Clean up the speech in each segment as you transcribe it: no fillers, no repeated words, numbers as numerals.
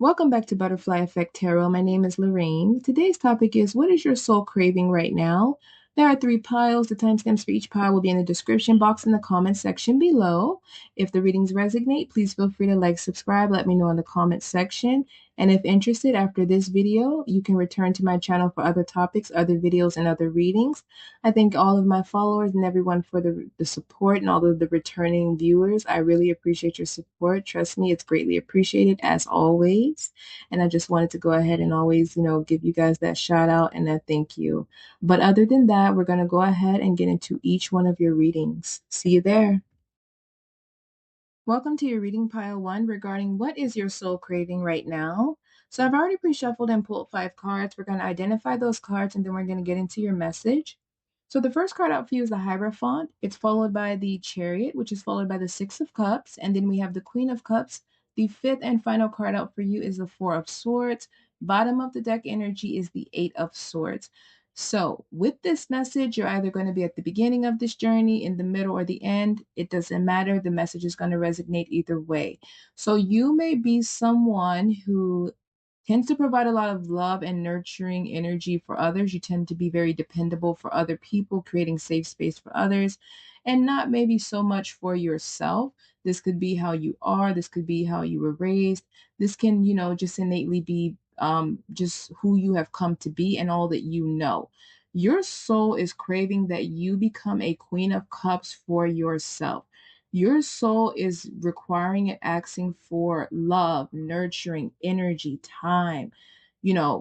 Welcome back to Butterfly Effect Tarot. My name is Lorraine. Today's topic is, what is your soul craving right now? There are three piles. The timestamps for each pile will be in the description box in the comment section below. If the readings resonate, please feel free to like, subscribe, let me know in the comment section. And if interested, after this video, you can return to my channel for other topics, other videos, and other readings. I thank all of my followers and everyone for the support and all of the returning viewers. I really appreciate your support. Trust me, it's greatly appreciated as always. And I just wanted to go ahead and always, give you guys that shout out and that thank you. But other than that, we're going to go ahead and get into each one of your readings. See you there. Welcome to your reading pile one regarding what is your soul craving right now. So I've already pre-shuffled and pulled 5 cards. We're going to identify those cards and then we're going to get into your message. So the first card out for you is the Hierophant. It's followed by the Chariot, which is followed by the Six of Cups. And then we have the Queen of Cups. The fifth and final card out for you is the Four of Swords. Bottom of the deck energy is the Eight of Swords. So with this message, you're either going to be at the beginning of this journey, in the middle, or the end. It doesn't matter. The message is going to resonate either way. So you may be someone who tends to provide a lot of love and nurturing energy for others. You tend to be very dependable for other people, creating safe space for others, and not maybe so much for yourself. This could be how you are. This could be how you were raised. This can, just innately be just who you have come to be and all that you know. Your soul is craving that you become a Queen of Cups for yourself. Your soul is requiring and asking for love, nurturing, energy, time,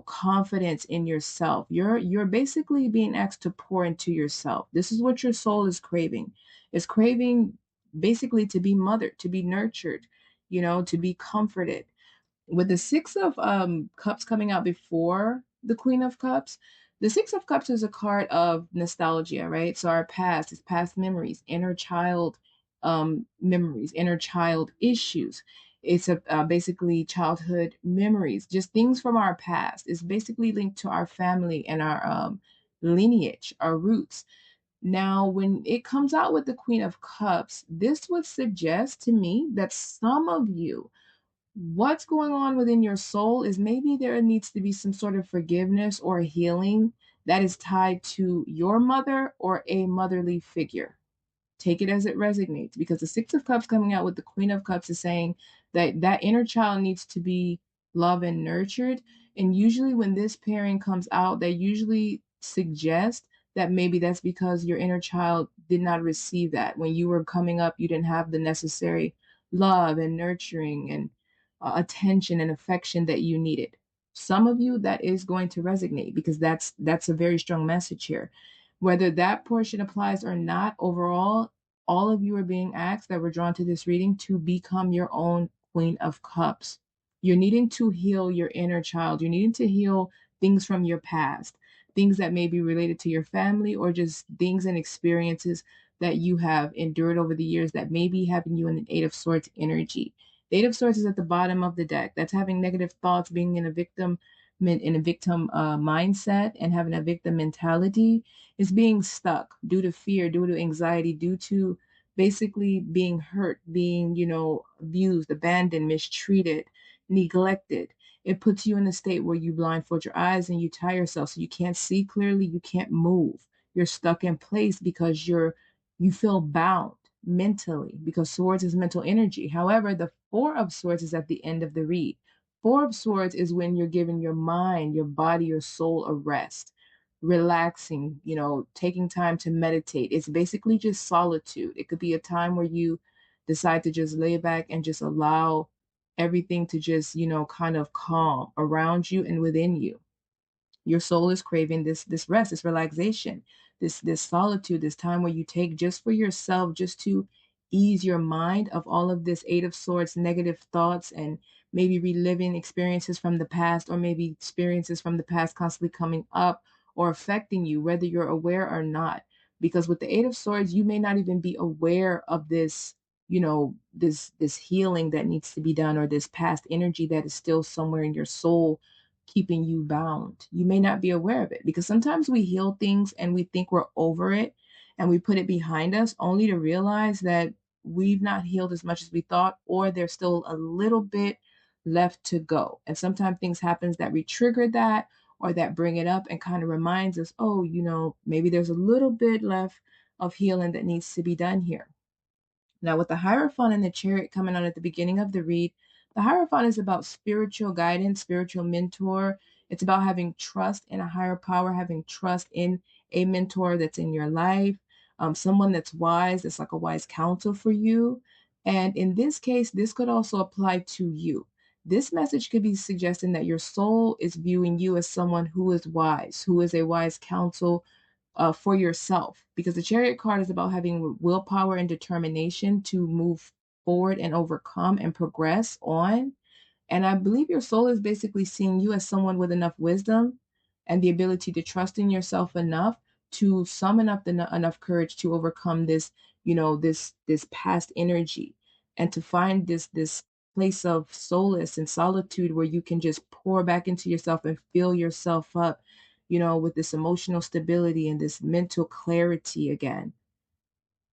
confidence in yourself. You're basically being asked to pour into yourself. This is what your soul is craving. It's craving basically to be mothered, to be nurtured, to be comforted. With the Six of Cups coming out before the Queen of Cups, the Six of Cups is a card of nostalgia, right? So our past is past memories, inner child memories, inner child issues. It's basically childhood memories, just things from our past. It's basically linked to our family and our lineage, our roots. Now, when it comes out with the Queen of Cups, this would suggest to me that some of you, what's going on within your soul is maybe there needs to be some sort of forgiveness or healing that is tied to your mother or a motherly figure. Take it as it resonates, because the Six of Cups coming out with the Queen of Cups is saying that that inner child needs to be loved and nurtured. And usually when this pairing comes out, they usually suggest that maybe that's because your inner child did not receive that. When you were coming up, you didn't have the necessary love and nurturing and attention and affection that you needed. Some of you, that is going to resonate, because that's a very strong message here. Whether that portion applies or not, overall, all of you are being asked that were drawn to this reading to become your own Queen of Cups. You're needing to heal your inner child. You're needing to heal things from your past, things that may be related to your family, or just things and experiences that you have endured over the years that may be having you in an Eight of Swords energy. The Eight of Swords is at the bottom of the deck. That's having negative thoughts, being in a victim mindset, and having a victim mentality. Is being stuck due to fear, due to anxiety, due to basically being hurt, being, abused, abandoned, mistreated, neglected. It puts you in a state where you blindfold your eyes and you tie yourself so you can't see clearly, you can't move. You're stuck in place because you feel bound mentally, because swords is mental energy. However, the Four of Swords is at the end of the read. Four of Swords is when you're giving your mind, your body, your soul a rest, relaxing, taking time to meditate. It's basically just solitude. It could be a time where you decide to just lay back and just allow everything to just, kind of calm around you and within you. Your soul is craving this rest, this relaxation, this solitude, this time where you take just for yourself, just to ease your mind of all of this Eight of Swords negative thoughts, and maybe reliving experiences from the past, or maybe experiences from the past constantly coming up or affecting you, whether you're aware or not. Because with the Eight of Swords, you may not even be aware of this, this healing that needs to be done, or this past energy that is still somewhere in your soul keeping you bound. You may not be aware of it, because sometimes we heal things and we think we're over it and we put it behind us, only to realize that we've not healed as much as we thought, or there's still a little bit left to go. And sometimes things happens that re-trigger that or that bring it up and kind of reminds us, oh, maybe there's a little bit left of healing that needs to be done here. Now, with the Hierophant and the Chariot coming on at the beginning of the read, the Hierophant is about spiritual guidance, spiritual mentor. It's about having trust in a higher power, having trust in a mentor that's in your life, someone that's wise, that's like a wise counsel for you. And in this case, this could also apply to you. This message could be suggesting that your soul is viewing you as someone who is wise, who is a wise counsel for yourself, because the Chariot card is about having willpower and determination to move forward and overcome and progress on. And I believe your soul is basically seeing you as someone with enough wisdom and the ability to trust in yourself enough to summon up enough courage to overcome this, this past energy, and to find this place of solace and solitude where you can just pour back into yourself and fill yourself up, with this emotional stability and this mental clarity again.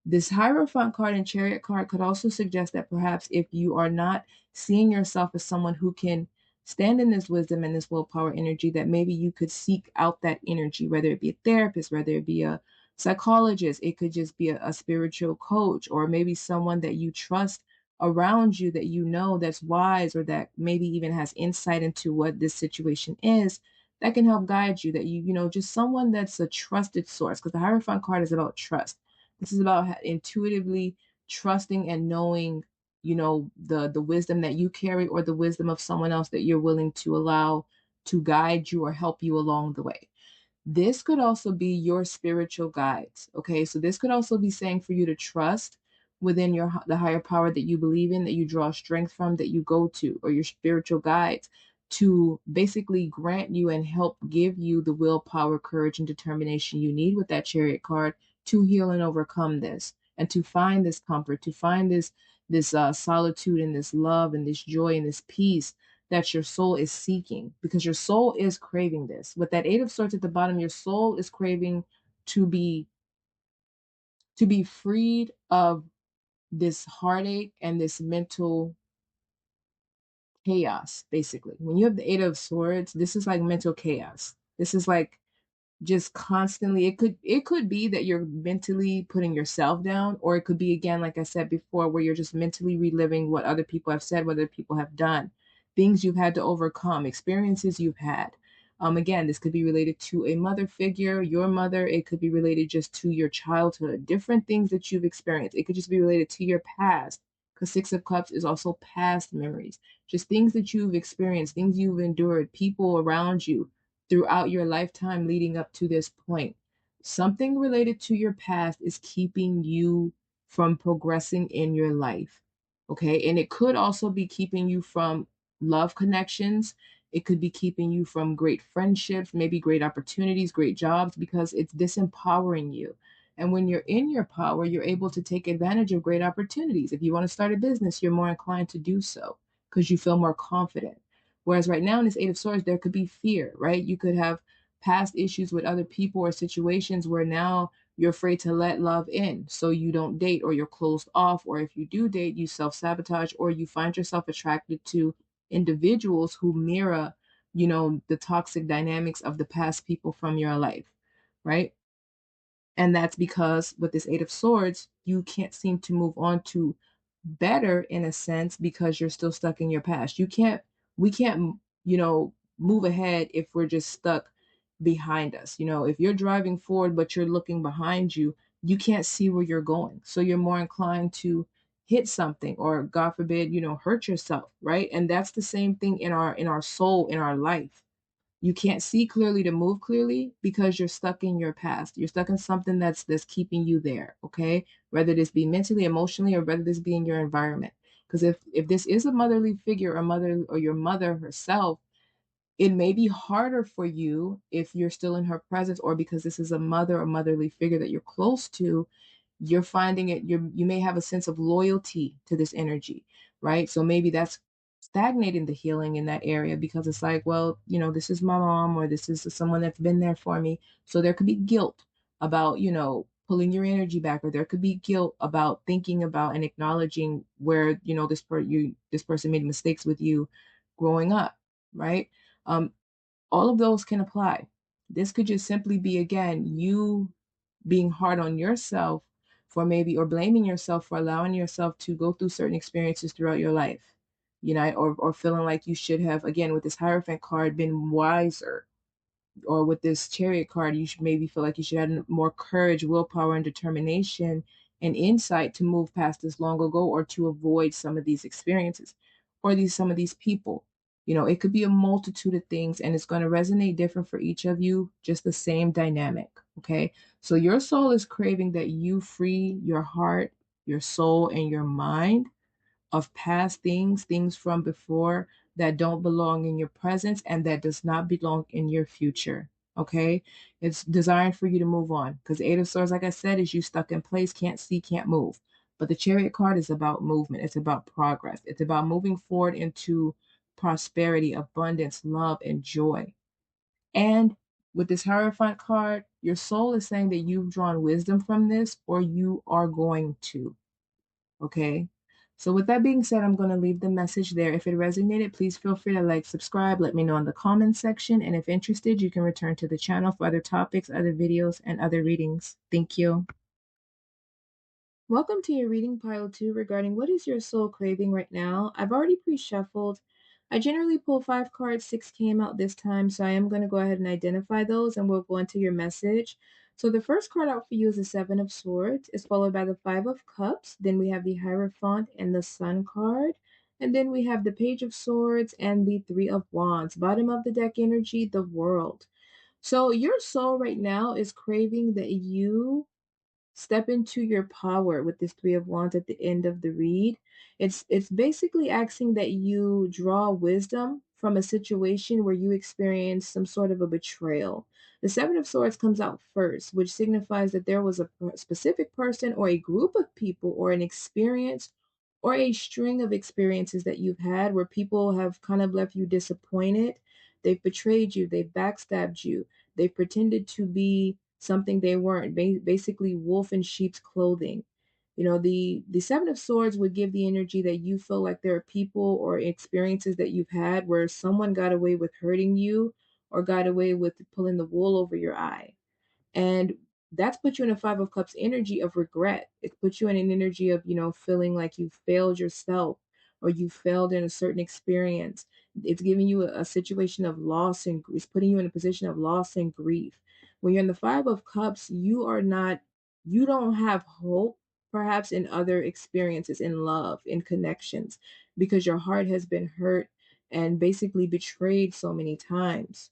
This Hierophant card and Chariot card could also suggest that perhaps if you are not seeing yourself as someone who can stand in this wisdom and this willpower energy, that maybe you could seek out that energy, whether it be a therapist, whether it be a psychologist, it could just be a spiritual coach, or maybe someone that you trust around you that that's wise, or that maybe even has insight into what this situation is, that can help guide you, that just someone that's a trusted source, because the Hierophant card is about trust. This is about intuitively trusting and knowing, the wisdom that you carry, or the wisdom of someone else that you're willing to allow to guide you or help you along the way. This could also be your spiritual guides. Okay, so this could also be saying for you to trust within the higher power that you believe in, that you draw strength from, that you go to, or your spiritual guides, to basically grant you and help give you the willpower, courage, and determination you need with that Chariot card to heal and overcome this, and to find this comfort, to find this solitude and this love and this joy and this peace that your soul is seeking, because your soul is craving this. With that Eight of Swords at the bottom, your soul is craving to be freed of this heartache and this mental chaos. Basically, when you have the Eight of Swords, this is like mental chaos. This is like just constantly, it could be that you're mentally putting yourself down, or it could be, again, like I said before, where you're just mentally reliving what other people have said, what other people have done, things you've had to overcome, experiences you've had. Again, this could be related to a mother figure, your mother. It could be related just to your childhood, different things that you've experienced. It could just be related to your past, because Six of Cups is also past memories, just things that you've experienced, things you've endured, people around you throughout your lifetime leading up to this point. Something related to your past is keeping you from progressing in your life. Okay. And it could also be keeping you from love connections. It could be keeping you from great friendships, maybe great opportunities, great jobs, because it's disempowering you. And when you're in your power, you're able to take advantage of great opportunities. If you want to start a business, you're more inclined to do so because you feel more confident. Whereas right now in this Eight of Swords, there could be fear, right? You could have past issues with other people or situations where now you're afraid to let love in. So you don't date, or you're closed off, or if you do date, you self-sabotage, or you find yourself attracted to individuals who mirror, the toxic dynamics of the past people from your life, right? And that's because with this Eight of Swords, you can't seem to move on to better, in a sense, because you're still stuck in your past. We can't, move ahead if we're just stuck behind us. If you're driving forward, but you're looking behind you, you can't see where you're going. So you're more inclined to hit something, or God forbid, hurt yourself, right? And that's the same thing in our soul, in our life. You can't see clearly to move clearly because you're stuck in your past. You're stuck in something that's keeping you there, okay? Whether this be mentally, emotionally, or whether this be in your environment. Because if this is a motherly figure, or mother, or your mother herself, it may be harder for you if you're still in her presence, or because this is a mother or motherly figure that you're close to, you're finding it, you may have a sense of loyalty to this energy, right? So maybe that's stagnating the healing in that area, because it's like, well, this is my mom, or this is someone that's been there for me. So there could be guilt about, pulling your energy back, or there could be guilt about thinking about and acknowledging where, this person made mistakes with you growing up, right? Um, all of those can apply. This could just simply be, again, you being hard on yourself for maybe, or blaming yourself for allowing yourself to go through certain experiences throughout your life, or feeling like you should have, again, with this Hierophant card, been wiser, or with this Chariot card, you should maybe feel like you should have more courage, willpower, and determination and insight to move past this long ago, or to avoid some of these experiences, or some of these people. It could be a multitude of things, and it's going to resonate different for each of you, just the same dynamic. Okay. So your soul is craving that you free your heart, your soul, and your mind of past things, things from before that don't belong in your presence and that does not belong in your future. Okay? It's designed for you to move on, because Eight of Swords, like I said, is you stuck in place, can't see, can't move. But the Chariot card is about movement. It's about progress. It's about moving forward into prosperity, abundance, love, and joy. And with this Hierophant card, your soul is saying that you've drawn wisdom from this, or you are going to. Okay. So with that being said, I'm going to leave the message there. If it resonated, please feel free to like, subscribe, let me know in the comments section. And if interested, you can return to the channel for other topics, other videos, and other readings. Thank you. Welcome to your reading pile 2 regarding what is your soul craving right now. I've already pre-shuffled. I generally pull 5 cards, 6 came out this time, so I am going to go ahead and identify those and we'll go into your message. So the first card out for you is the Seven of Swords. It's followed by the Five of Cups. Then we have the Hierophant and the Sun card. And then we have the Page of Swords and the Three of Wands. Bottom of the deck energy, the World. So your soul right now is craving that you step into your power with this Three of Wands at the end of the read. It's basically asking that you draw wisdom from a situation where you experience some sort of a betrayal. The Seven of Swords comes out first, which signifies that there was a specific person or a group of people or an experience or a string of experiences that you've had where people have kind of left you disappointed. They've betrayed you, they've backstabbed you, they've pretended to be something they weren't, basically wolf in sheep's clothing. The Seven of Swords would give the energy that you feel like there are people or experiences that you've had where someone got away with hurting you or got away with pulling the wool over your eye. And that's put you in a Five of Cups energy of regret. It puts you in an energy of, feeling like you failed yourself or you failed in a certain experience. It's giving you a situation of loss, and it's putting you in a position of loss and grief. When you're in the Five of Cups, you don't have hope, perhaps in other experiences, in love, in connections, because your heart has been hurt and basically betrayed so many times.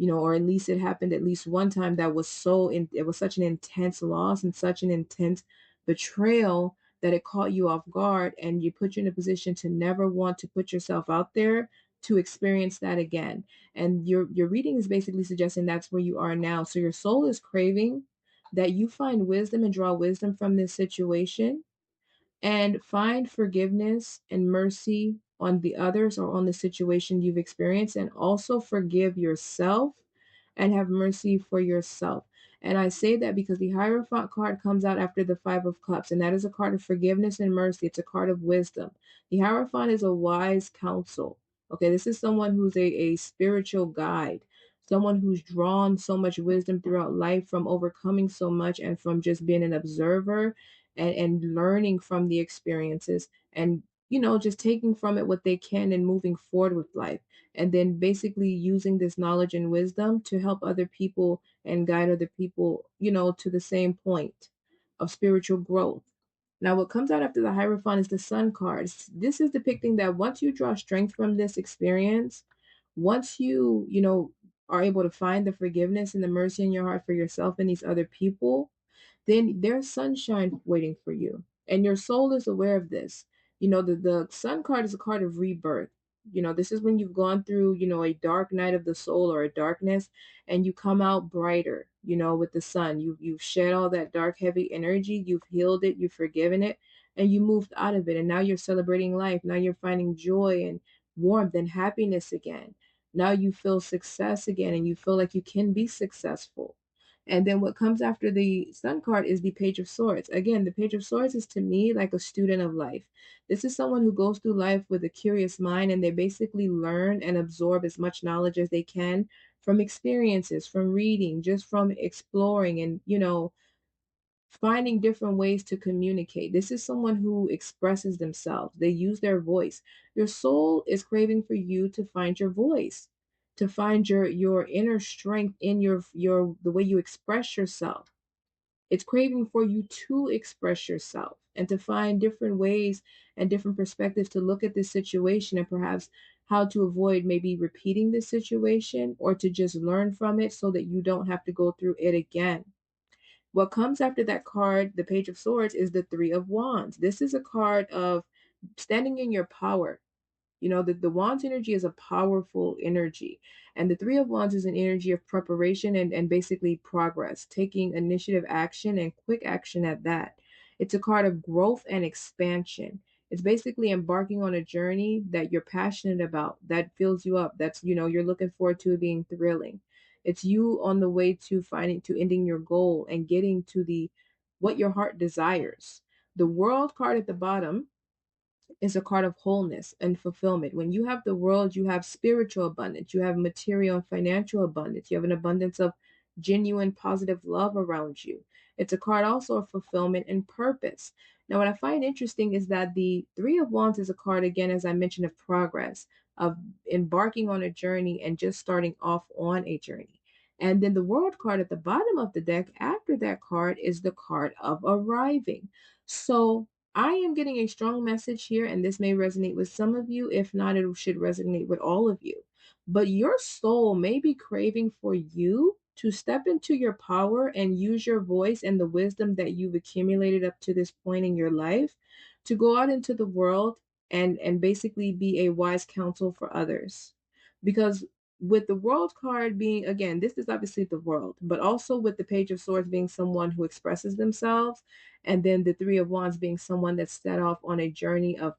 Or at least it happened at least one time that was it was such an intense loss and such an intense betrayal that it caught you off guard, and you put you in a position to never want to put yourself out there to experience that again. And your reading is basically suggesting that's where you are now. So your soul is craving that you find wisdom and draw wisdom from this situation and find forgiveness and mercy on the others or on the situation you've experienced, and also forgive yourself and have mercy for yourself. And I say that because the Hierophant card comes out after the Five of Cups, and that is a card of forgiveness and mercy. It's a card of wisdom. The Hierophant is a wise counsel. Okay, this is someone who's a spiritual guide, someone who's drawn so much wisdom throughout life from overcoming so much and from just being an observer and learning from the experiences, and just taking from it what they can and moving forward with life, and then basically using this knowledge and wisdom to help other people and guide other people, to the same point of spiritual growth. Now, what comes out after the Hierophant is the Sun card. This is depicting that once you draw strength from this experience, once you are able to find the forgiveness and the mercy in your heart for yourself and these other people, then there's sunshine waiting for you. And your soul is aware of this. The sun card is a card of rebirth. This is when you've gone through, a dark night of the soul or a darkness, and you come out brighter, with the sun. You've shed all that dark, heavy energy, you've healed it, you've forgiven it, and you moved out of it. And now you're celebrating life. Now you're finding joy and warmth and happiness again. Now you feel success again, and you feel like you can be successful. And then what comes after the Sun card is the Page of Swords. Again, the Page of Swords is to me like a student of life. This is someone who goes through life with a curious mind, and they basically learn and absorb as much knowledge as they can from experiences, from reading, just from exploring and, finding different ways to communicate. This is someone who expresses themselves. They use their voice. Your soul is craving for you to find your voice, to find your inner strength in your the way you express yourself. It's craving for you to express yourself and to find different ways and different perspectives to look at this situation and perhaps how to avoid maybe repeating this situation or to just learn from it so that you don't have to go through it again. What comes after that card, the Page of Swords, is the Three of Wands. This is a card of standing in your power. The Wands energy is a powerful energy. And the Three of Wands is an energy of preparation and basically progress, taking initiative action and quick action at that. It's a card of growth and expansion. It's basically embarking on a journey that you're passionate about, that fills you up, that's, you're looking forward to being thrilling. It's you on the way to ending your goal and getting to the what your heart desires. The World card at the bottom is a card of wholeness and fulfillment. When you have the world, you have spiritual abundance, you have material and financial abundance, you have an abundance of genuine positive love around you. It's a card also of fulfillment and purpose. Now, what I find interesting is that the Three of Wands is a card, again, as I mentioned, of progress, of embarking on a journey and just starting off on a journey. And then the World card at the bottom of the deck, after that card, is the card of arriving. So I am getting a strong message here, and this may resonate with some of you. If not, it should resonate with all of you. But your soul may be craving for you to step into your power and use your voice and the wisdom that you've accumulated up to this point in your life to go out into the world and basically be a wise counsel for others. Because with the World card being, again, this is obviously the world, but also with the Page of Swords being someone who expresses themselves, and then the Three of Wands being someone that's set off on a journey of,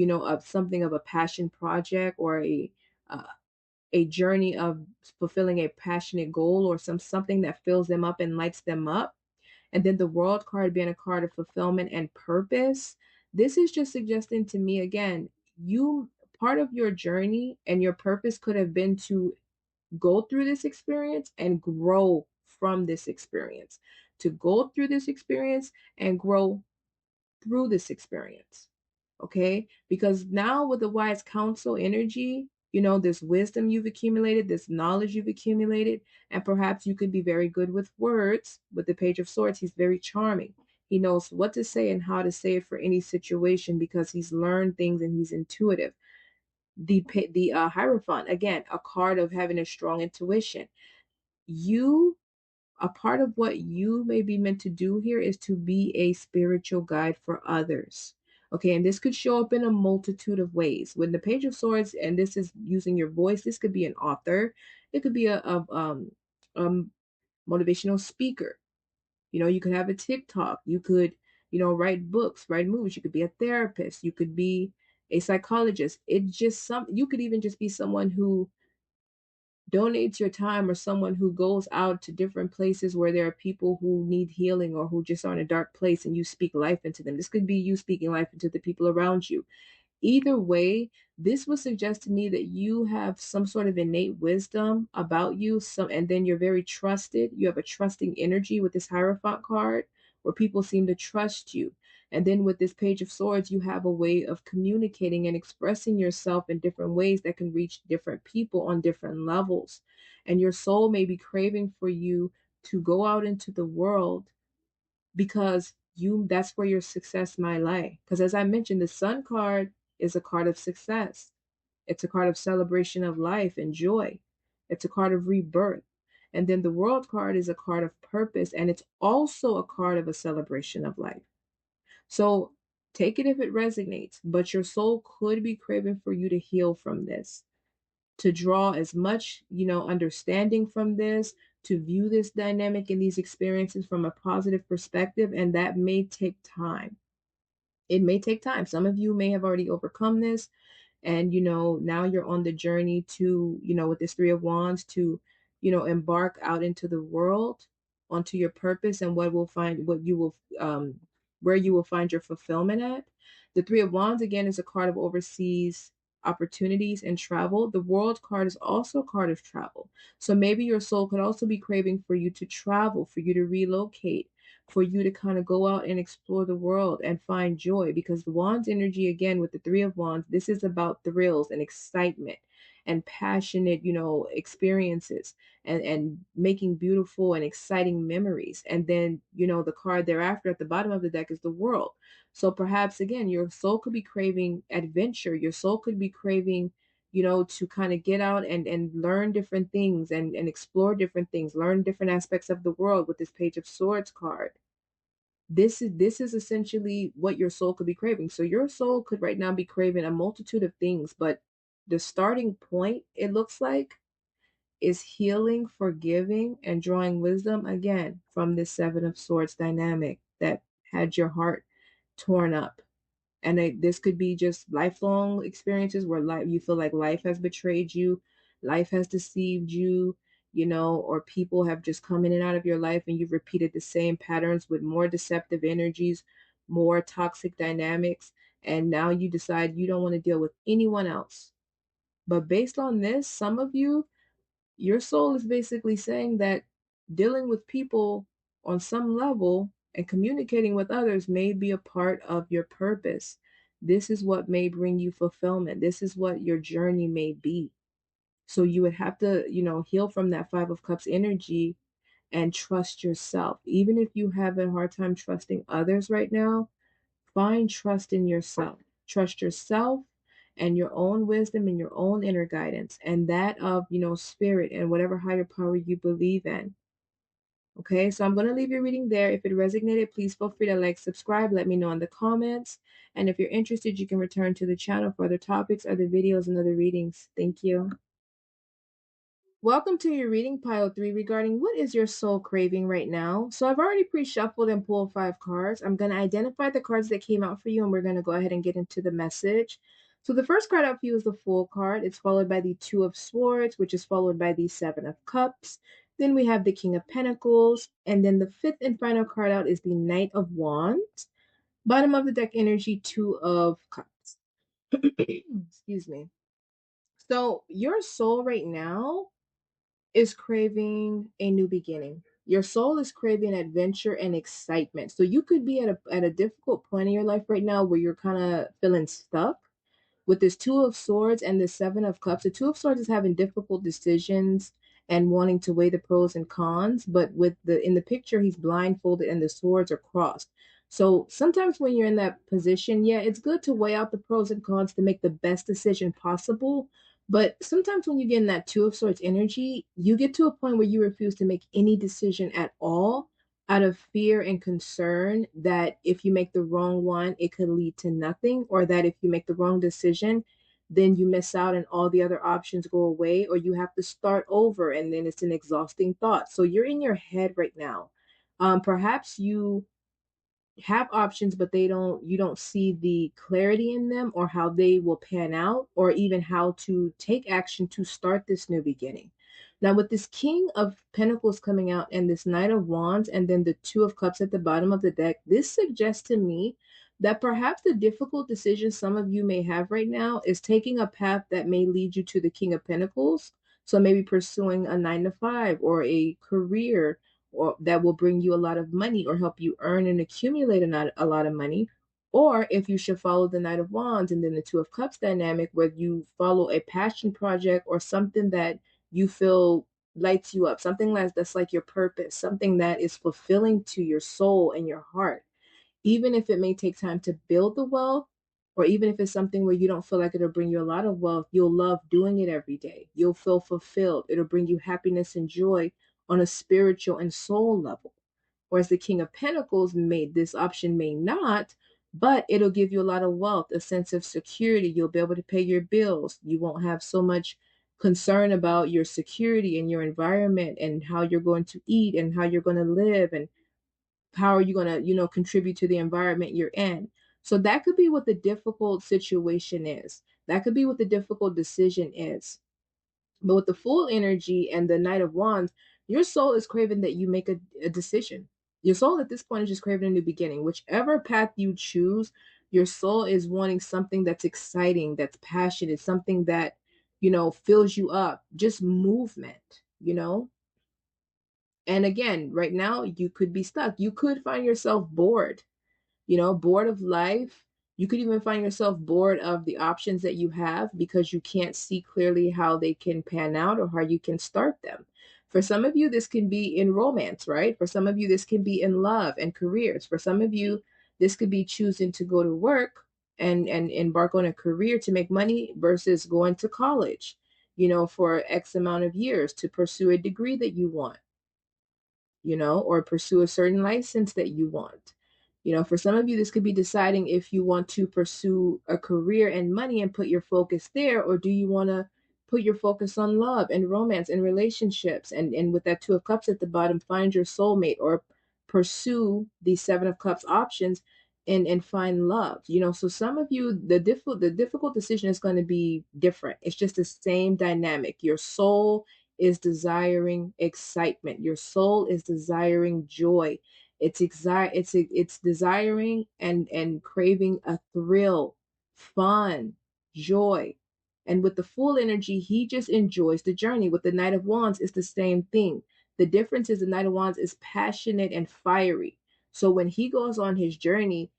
of something of a passion project or uh, a journey of fulfilling a passionate goal or something that fills them up and lights them up. And then the World card being a card of fulfillment and purpose. This is just suggesting to me, again, you part of your journey and your purpose could have been to go through this experience and grow from this experience, to go through this experience and grow through this experience. Okay? Because now with the wise counsel energy, this wisdom you've accumulated, this knowledge you've accumulated, and perhaps you could be very good with words. With the Page of Swords, he's very charming. He knows what to say and how to say it for any situation because he's learned things and he's intuitive. The Hierophant, again, a card of having a strong intuition. You A part of what you may be meant to do here is to be a spiritual guide for others. Okay, and this could show up in a multitude of ways. When the Page of Swords, and this is using your voice, this could be an author, it could be a motivational speaker. You could have a TikTok, you could, write books, write movies, you could be a therapist, you could be a psychologist. You could even just be someone who donates your time or someone who goes out to different places where there are people who need healing or who just are in a dark place and you speak life into them. This could be you speaking life into the people around you. Either way, this would suggest to me that you have some sort of innate wisdom about you, and then you're very trusted. You have a trusting energy with this Hierophant card where people seem to trust you. And then with this Page of Swords, you have a way of communicating and expressing yourself in different ways that can reach different people on different levels. And your soul may be craving for you to go out into the world because that's where your success might lie. Because as I mentioned, the Sun card is a card of success. It's a card of celebration of life and joy. It's a card of rebirth. And then the World card is a card of purpose, and it's also a card of a celebration of life. So take it if it resonates, but your soul could be craving for you to heal from this, to draw as much, understanding from this, to view this dynamic and these experiences from a positive perspective. And that may take time. It may take time. Some of you may have already overcome this. And, now you're on the journey to, with this Three of Wands to, embark out into the world. onto your purpose and what you will where you will find your fulfillment at. The Three of Wands again is a card of overseas opportunities and travel. The World card is also a card of travel. So maybe your soul could also be craving for you to travel, for you to relocate, for you to kind of go out and explore the world and find joy, because the Wands energy again with the Three of Wands, this is about thrills and excitement and passionate, experiences and making beautiful and exciting memories. And then, the card thereafter at the bottom of the deck is the World. So perhaps again, your soul could be craving adventure. Your soul could be craving, to kind of get out and learn different things and explore different things, learn different aspects of the world with this Page of Swords card. This is essentially what your soul could be craving. So your soul could right now be craving a multitude of things, but the starting point, it looks like, is healing, forgiving, and drawing wisdom again from this Seven of Swords dynamic that had your heart torn up. And this could be just lifelong experiences where you feel like life has betrayed you, life has deceived you, or people have just come in and out of your life and you've repeated the same patterns with more deceptive energies, more toxic dynamics. And now you decide you don't want to deal with anyone else. But based on this, some of you, your soul is basically saying that dealing with people on some level and communicating with others may be a part of your purpose. This is what may bring you fulfillment. This is what your journey may be. So you would have to, heal from that Five of Cups energy and trust yourself. Even if you have a hard time trusting others right now, find trust in yourself. Trust yourself and your own wisdom and your own inner guidance and that of, spirit and whatever higher power you believe in. Okay, so I'm going to leave your reading there. If it resonated, please feel free to like, subscribe, let me know in the comments. And if you're interested, you can return to the channel for other topics, other videos, and other readings. Thank you. Welcome to your reading pile 3 regarding what is your soul craving right now. So I've already pre-shuffled and pulled 5 cards. I'm going to identify the cards that came out for you and we're going to go ahead and get into the message. So the first card out for you is the Fool card. It's followed by the Two of Swords, which is followed by the Seven of Cups. Then we have the King of Pentacles. And then the fifth and final card out is the Knight of Wands. Bottom of the deck energy, Two of Cups. Excuse me. So your soul right now is craving a new beginning. Your soul is craving adventure and excitement. So you could be at a difficult point in your life right now where you're kind of feeling stuck with this Two of Swords and the Seven of Cups. The Two of Swords is having difficult decisions and wanting to weigh the pros and cons, but with the in the picture he's blindfolded and the swords are crossed. So sometimes when you're in that position, yeah, it's good to weigh out the pros and cons to make the best decision possible. But sometimes when you get in that Two of Swords energy, you get to a point where you refuse to make any decision at all out of fear and concern that if you make the wrong one, it could lead to nothing, or that if you make the wrong decision, then you miss out and all the other options go away, or you have to start over and then it's an exhausting thought. So you're in your head right now. Perhaps you have options, but you don't see the clarity in them or how they will pan out or even how to take action to start this new beginning. Now with this King of Pentacles coming out and this Knight of Wands and then the Two of Cups at the bottom of the deck, this suggests to me that perhaps the difficult decision some of you may have right now is taking a path that may lead you to the King of Pentacles. So maybe pursuing a 9 to 5 or a career or that will bring you a lot of money or help you earn and accumulate a lot of money. Or if you should follow the Knight of Wands and then the Two of Cups dynamic, where you follow a passion project or something that you feel lights you up, something that's like your purpose, something that is fulfilling to your soul and your heart. Even if it may take time to build the wealth, or even if it's something where you don't feel like it'll bring you a lot of wealth, you'll love doing it every day. You'll feel fulfilled. It'll bring you happiness and joy on a spiritual and soul level. Whereas the King of Pentacles this option may not, but it'll give you a lot of wealth, a sense of security. You'll be able to pay your bills. You won't have so much concern about your security and your environment and how you're going to eat and how you're going to live and how are you going to, contribute to the environment you're in. So that could be what the difficult situation is. That could be what the difficult decision is. But with the Fool energy and the Knight of Wands, Your soul is craving that you make a decision. Your soul at this point is just craving a new beginning. Whichever path you choose, your soul is wanting something that's exciting, that's passionate, something that, fills you up, just movement. And again, right now, you could be stuck. You could find yourself bored, bored of life. You could even find yourself bored of the options that you have because you can't see clearly how they can pan out or how you can start them. For some of you, this can be in romance, right? For some of you, this can be in love and careers. For some of you, this could be choosing to go to work and embark on a career to make money versus going to college, for X amount of years to pursue a degree that you want, or pursue a certain license that you want. For some of you, this could be deciding if you want to pursue a career and money and put your focus there, or do you want to put your focus on love and romance and relationships? And with that Two of Cups at the bottom, find your soulmate or pursue the Seven of Cups options and find love. So some of you, the difficult decision is going to be different. It's just the same dynamic. Your soul is desiring excitement. Your soul is desiring joy. It's desiring and craving a thrill, fun, joy. And with the full energy, he just enjoys the journey. With the Knight of Wands, it's the same thing. The difference is the Knight of Wands is passionate and fiery. So when he goes on his journey,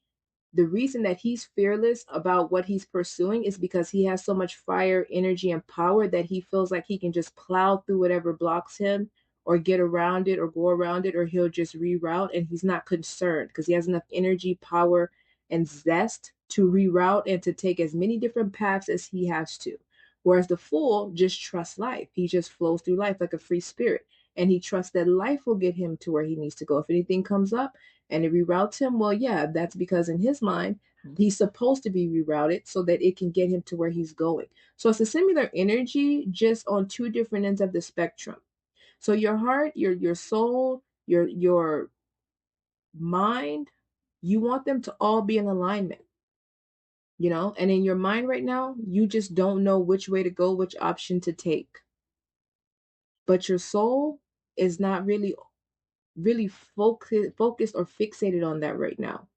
the reason that he's fearless about what he's pursuing is because he has so much fire, energy, and power that he feels like he can just plow through whatever blocks him or get around it or go around it, or he'll just reroute, and he's not concerned because he has enough energy, power, and zest to reroute and to take as many different paths as he has to. Whereas the fool just trusts life. He just flows through life like a free spirit. And he trusts that life will get him to where he needs to go. If anything comes up, and it reroutes him, well, yeah, that's because in his mind, he's supposed to be rerouted so that it can get him to where he's going. So it's a similar energy, just on two different ends of the spectrum. So your heart, your soul, your mind, you want them to all be in alignment. And in your mind right now, you just don't know which way to go, which option to take. But your soul is not really focused or fixated on that right now.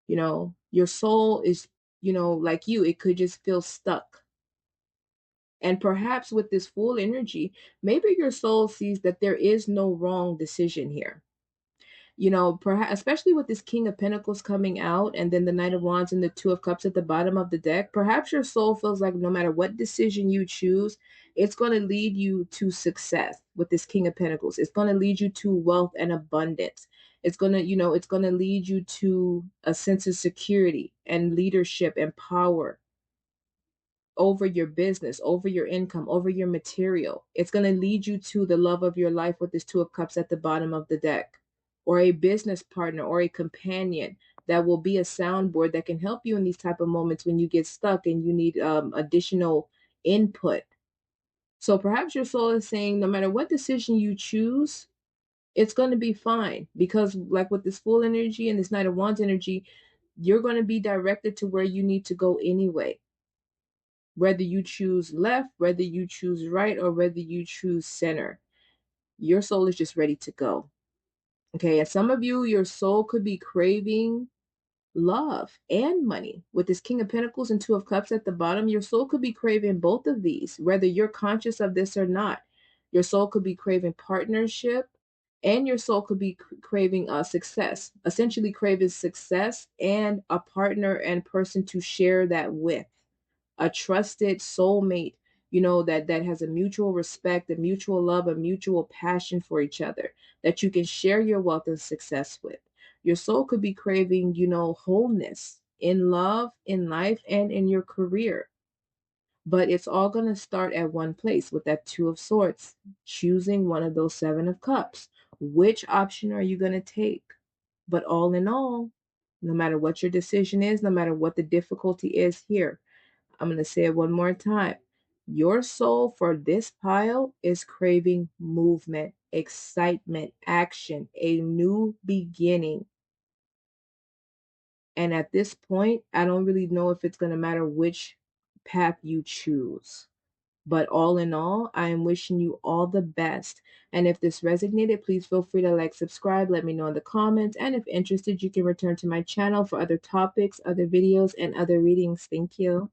Your soul is, like you, it could just feel stuck. And perhaps with this full energy, maybe your soul sees that there is no wrong decision here. Perhaps, especially with this King of Pentacles coming out and then the Knight of Wands and the Two of Cups at the bottom of the deck, perhaps your soul feels like no matter what decision you choose, it's going to lead you to success with this King of Pentacles. It's going to lead you to wealth and abundance. It's going to lead you to a sense of security and leadership and power over your business, over your income, over your material. It's going to lead you to the love of your life with this Two of Cups at the bottom of the deck, or a business partner or a companion that will be a soundboard that can help you in these type of moments when you get stuck and you need additional input. So perhaps your soul is saying no matter what decision you choose, it's going to be fine, because like with this full energy and this Knight of Wands energy, you're going to be directed to where you need to go anyway. Whether you choose left, whether you choose right, or whether you choose center, your soul is just ready to go. Okay, and some of you, your soul could be craving love and money. With this King of Pentacles and Two of Cups at the bottom, your soul could be craving both of these, whether you're conscious of this or not. Your soul could be craving partnership, and your soul could be craving success, essentially craving success and a partner and person to share that with, a trusted soulmate, that has a mutual respect, a mutual love, a mutual passion for each other, that you can share your wealth and success with. Your soul could be craving, wholeness in love, in life, and in your career. But it's all going to start at one place with that Two of Swords, choosing one of those Seven of Cups. Which option are you going to take? But all in all, no matter what your decision is, no matter what the difficulty is here, I'm going to say it one more time. Your soul for this pile is craving movement, excitement, action, a new beginning. And at this point, I don't really know if it's going to matter which path you choose. But all in all, I am wishing you all the best. And if this resonated, please feel free to like, subscribe, let me know in the comments. And if interested, you can return to my channel for other topics, other videos, and other readings. Thank you.